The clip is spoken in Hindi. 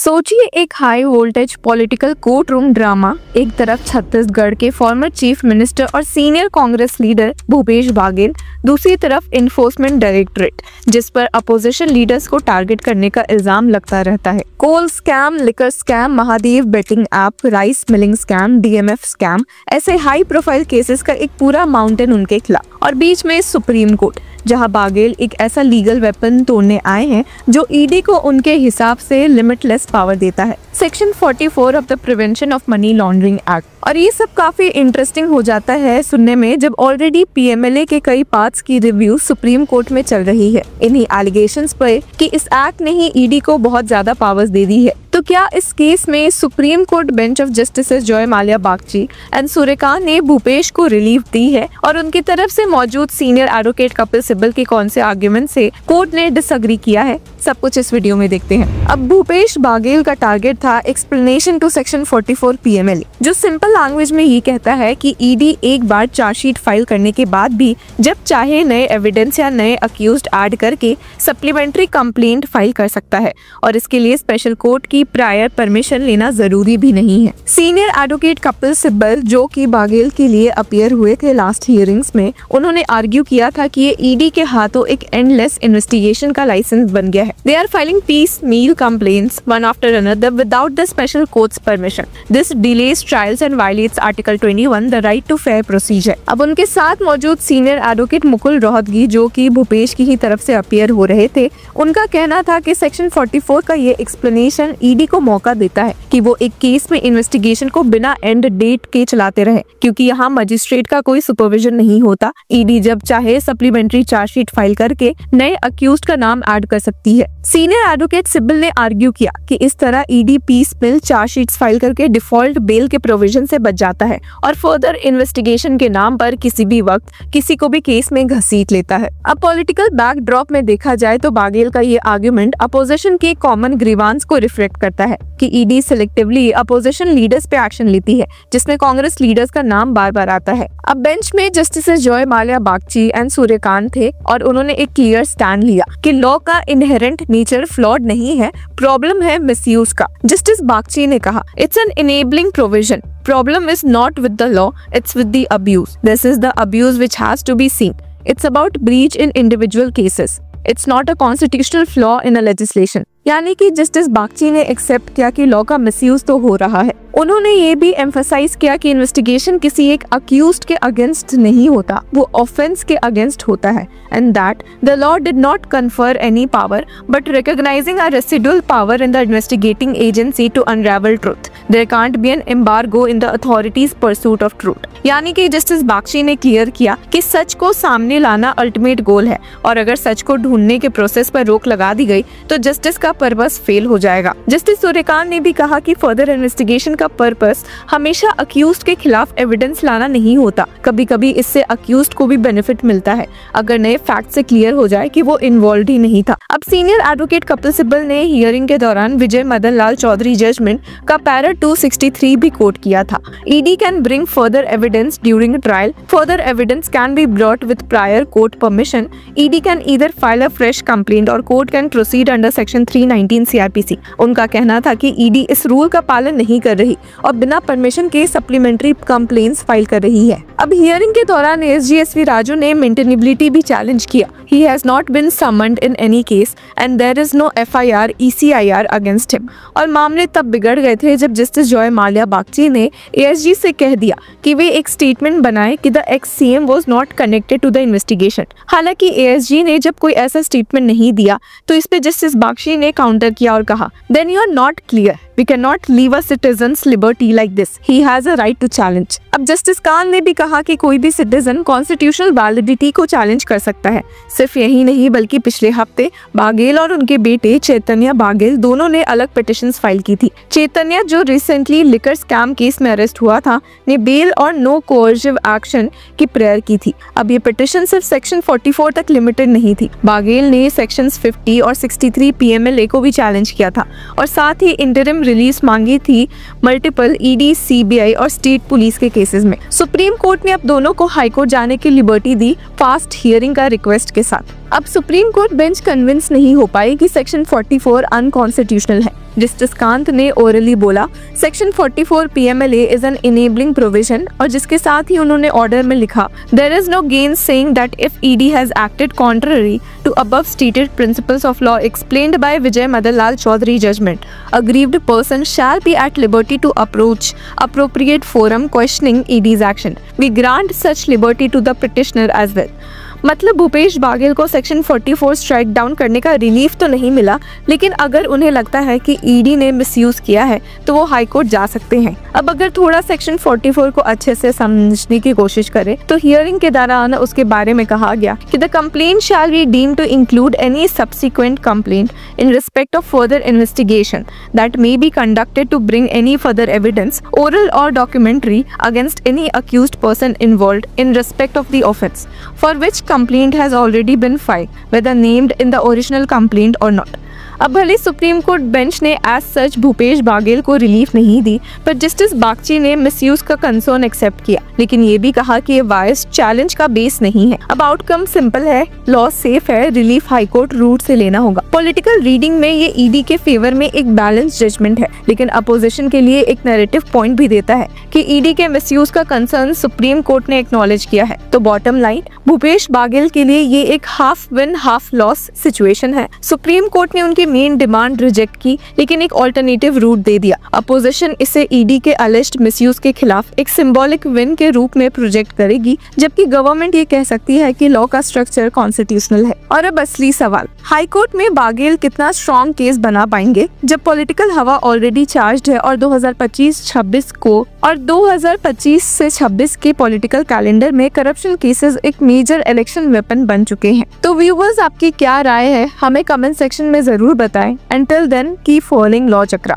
सोचिए एक high voltage political court room drama. एक तरफ छत्तीसगढ़ के फॉर्मर चीफ मिनिस्टर और सीनियर कांग्रेस लीडर भूपेश बाघेल, दूसरी तरफ इन्फोर्समेंट डायरेक्टरेट जिस पर अपोजिशन लीडर्स को टारगेट करने का इल्जाम लगता रहता है। Coal scam, liquor scam, Mahadev betting app, rice milling scam, DMF scam, ऐसे हाई प्रोफाइल केसेस का एक पूरा माउंटेन उनके खिलाफ। और बीच में सुप्रीम कोर्ट, जहां बाघेल एक ऐसा लीगल वेपन तोड़ने आए हैं जो ईडी को उनके हिसाब से लिमिटलेस पावर देता है, section 44 of the prevention of money laundering act. और ये सब काफी इंटरेस्टिंग हो जाता है सुनने में जब ऑलरेडी पीएमएलए के कई पार्ट्स की रिव्यू सुप्रीम कोर्ट में चल रही है इन्हीं एलिगेशंस पर कि इस एक्ट ने ही ईडी को बहुत ज्यादा पावर्स दे दी है। तो क्या इस केस में supreme court bench of justices Joy Mallya Bagchi and Suryakant ने भूपेश को रिलीफ दी है और उनकी तरफ से मौजूद सीनियर एडवोकेट कपिल सिब्बल के कौन से आर्ग्यूमेंट से कोर्ट ने डिसएग्री किया है, सब कुछ इस वीडियो में देखते हैं। अब भूपेश बाघेल का टारगेट था एक्सप्लेनेशन टू सेक्शन 44 पीएमएलए, जो सिंपल लैंग्वेज में ये कहता है कि ईडी एक बार चार्जशीट फाइल करने के बाद भी जब चाहे नए एविडेंस या नए अक्यूज्ड ऐड करके सप्लीमेंट्री कंप्लेंट फाइल कर सकता है और इसके लिए स्पेशल कोर्ट की प्रायर परमिशन लेना जरूरी भी नहीं है। सीनियर एडवोकेट कपिल सिब्बल, जो कि बाघेल के लिए अपीयर हुए थे लास्ट हियरिंग्स में, उन्होंने आर्ग्यू किया था कि ये ईडी के हाथों एक एंडलेस इन्वेस्टिगेशन का लाइसेंस बन गया है। They are filing piecemeal complaints one after another without the special court's permission. This delays trials and violates Article 21, the right to fair procedure. अब उनके साथ मौजूद सीनियर एडवोकेट मुकुल रोहतगी, जो कि भूपेश की ही तरफ से अपीयर हो रहे थे, उनका कहना था कि सेक्शन 44 का ये एक्सप्लेनेशन ईडी को मौका देता है कि वो एक केस में इन्वेस्टिगेशन को बिना एंड डेट के चलाते रहे, क्योंकि यहाँ मजिस्ट्रेट का कोई सुपरविजन नहीं होता। ईडी जब चाहे सप्लीमेंट्री चार्जशीट फाइल करके नए अक्यूज्ड का नाम ऐड कर सकती है। सीनियर एडवोकेट सिब्बल ने आर्ग्यू किया कि इस तरह ईडी पीसमेल चार्जशीट्स फाइल करके डिफॉल्ट बेल के प्रोविजन से बच जाता है और फर्दर इन्वेस्टिगेशन के नाम पर किसी भी वक्त किसी को भी केस में घसीट लेता है। अब पॉलिटिकल बैकड्रॉप में देखा जाए तो बाघेल का ये आर्ग्यूमेंट अपोजिशन के कॉमन ग्रीवांस को रिफ्लेक्ट करता है कि ईडी सिलेक्टिवली अपोजिशन लीडर्स पे एक्शन लेती है जिसमें कांग्रेस लीडर्स का नाम बार बार आता है। अब बेंच में justices Joy Mallya Bagchi and Suryakant थे और उन्होंने एक क्लियर स्टैंड लिया कि लॉ का इनहेरेंट नेचर फ्लॉड नहीं है, प्रॉब्लम है मिसयूज का। जस्टिस बागची ने कहा, it's an enabling provision, problem is not with the law, it's with the abuse. This is the abuse which has to be seen. It's about breach in individual cases. It's not a constitutional flaw in a legislation. यानी कि जस्टिस बागची ने एक्सेप्ट किया कि लॉ का मिसयूज तो हो रहा है। उन्होंने ये भी एम्फसाइज किया कि इन्वेस्टिगेशन किसी एक अक्यूज्ड के अगेंस्ट नहीं होता, वो ऑफेंस के अगेंस्ट होता है, and that the law did not confer any power but recognising a residual power in the investigating agency to unravel truth. There can't be an embargo in the authorities pursuit of truth. यानी कि जस्टिस बागची ने क्लियर किया कि सच को सामने लाना अल्टीमेट गोल है और अगर सच को ढूंढने के प्रोसेस पर रोक लगा दी गई तो जस्टिस का पर्पस फेल हो जाएगा। जस्टिस सूर्यकांत ने भी कहा कि फर्दर इन्वेस्टिगेशन का पर्पस हमेशा अक्यूज्ड के खिलाफ एविडेंस लाना नहीं होता, कभी कभी इससे अक्यूज्ड को भी बेनिफिट मिलता है अगर नए फैक्ट से क्लियर हो जाए कि वो इन्वॉल्व ही नहीं था। अब सीनियर एडवोकेट कपिल सिब्बल ने हियरिंग के दौरान विजय मदन लाल चौधरी जजमेंट का पैरा 263 भी कोट किया था। ED can bring further evidence during trial, further evidence can be brought with prior court permission, ED can either file a fresh complaint और court can proceed under section 319 CrPC. उनका कहना था कि ईडी इस रूल का पालन नहीं कर रही और बिना परमिशन के सप्लीमेंट्री कंप्लेंट्स फाइल कर रही है। अब हियरिंग के दौरान एसजी एसवी राजू ने मेंटेनेबिलिटी भी चैलेंज किया। He has not been summoned in any case and there is no FIR ECIR against him। और मामले तब बिगड़ गए थे जब जस्टिस जॉय माल्या बागची ने एएसजी से कह दिया कि वे एक स्टेटमेंट बनाए कि the ex CM was not connected to the investigation. हालांकि एएसजी ने जब कोई ऐसा स्टेटमेंट नहीं दिया तो इस पे जस्टिस बागची ने काउंटर किया और कहा, then you are not clear, we can not leave a citizen's liberty like this, he has a right to challenge. अब जस्टिस कांत ने भी कहा कि कोई भी सिटीजन कॉन्स्टिट्यूशनल वैलिडिटी को चैलेंज कर सकता है। सिर्फ यही नहीं बल्कि पिछले हफ्ते बाघेल और उनके बेटे चैतन्य बाघेल दोनों ने अलग पिटिशंस फाइल की थी। चैतन्य, जो रिसेंटली लिकर स्कैम केस में अरेस्ट हुआ था, ने बेल और नो कोअर्सिव एक्शन की प्रेयर की थी। अब ये पिटिशन सिर्फ सेक्शन 44 तक लिमिटेड नहीं थी। बाघेल ने सेक्शंस 50 और 63 पीएमएलए को भी चैलेंज किया था और साथ ही इंटरिम रिलीज मांगी थी मल्टीपल ईडी, सीबीआई और स्टेट पुलिस के केसेस में। सुप्रीम कोर्ट ने अब दोनों को हाईकोर्ट जाने की लिबर्टी दी फास्ट हियरिंग का रिक्वेस्ट के साथ। अब सुप्रीम कोर्ट बेंच कन्विंस नहीं हो पाई कि सेक्शन 44 अनकॉन्स्टिट्यूशनल है। जस्टिस कांत ने ओरली बोला section 44 PMLA is an enabling provision, और जिसके साथ ही उन्होंने ऑर्डर में लिखा there is no gainsaying that if ED has acted contrary to above stated principles of law explained by Vijay Madan Lal Chaudhary judgment, aggrieved person shall be at liberty to approach appropriate forum questioning ED's action. We grant such liberty to the petitioner as well. मतलब भूपेश बागेल को सेक्शन 44 स्ट्राइक डाउन करने का रिलीफ तो नहीं मिला, लेकिन अगर उन्हें लगता है कि ED ने मिसयूज किया है तो वो हाई कोर्ट जा सकते हैं। अब अगर थोड़ा सेक्शन 44 को अच्छे से समझने की कोशिश करें तो हियरिंग के दौरान उसके बारे में कहा गया कि the complaint shall be deemed to include any subsequent complaint in respect of further investigation that may be conducted to bring any further evidence oral और documentary against any accused person involved in respect of the offence for which complaint has already been filed, whether named in the original complaint or not. अब भले सुप्रीम कोर्ट बेंच ने एज सच भूपेश बागेल को रिलीफ नहीं दी, पर जस्टिस बागची ने मिसयूज का कंसर्न एक्सेप्ट किया, लेकिन ये भी कहा कि ये वायस चैलेंज का बेस नहीं है। अब आउटकम सिंपल है, लॉ सेफ है, रिलीफ हाई कोर्ट रूट से लेना होगा। पॉलिटिकल रीडिंग में ये ED के फेवर में एक बैलेंस जजमेंट है, लेकिन अपोजिशन के लिए एक नैरेटिव पॉइंट भी देता है कि ED के मिसयूज का कंसर्न सुप्रीम कोर्ट ने एक्नॉलेज किया है। तो बॉटम लाइन, भूपेश बागेल के लिए ये एक half win half loss situation है। सुप्रीम कोर्ट ने उनकी मेन डिमांड रिजेक्ट की, लेकिन एक ऑल्टरनेटिव रूट दे दिया। अपोजिशन इसे ED के अलिस्ड मिसयूज के खिलाफ एक सिंबॉलिक विन के रूप में प्रोजेक्ट करेगी, जबकि गवर्नमेंट ये कह सकती है कि लॉ का स्ट्रक्चर कॉन्स्टिट्यूशनल है। और अब असली सवाल, हाई कोर्ट में बागेल कितना स्ट्रॉन्ग केस बना पाएंगे जब पॉलिटिकल हवा ऑलरेडी चार्ज्ड है और 2025 से 26 के पॉलिटिकल कैलेंडर में करप्शन केसेस एक मेजर इलेक्शन वेपन बन चुके हैं। तो व्यूअर्स, आपकी क्या राय है, हमें कमेंट सेक्शन में जरूर बताएं। Until then, keep following Law Chakra.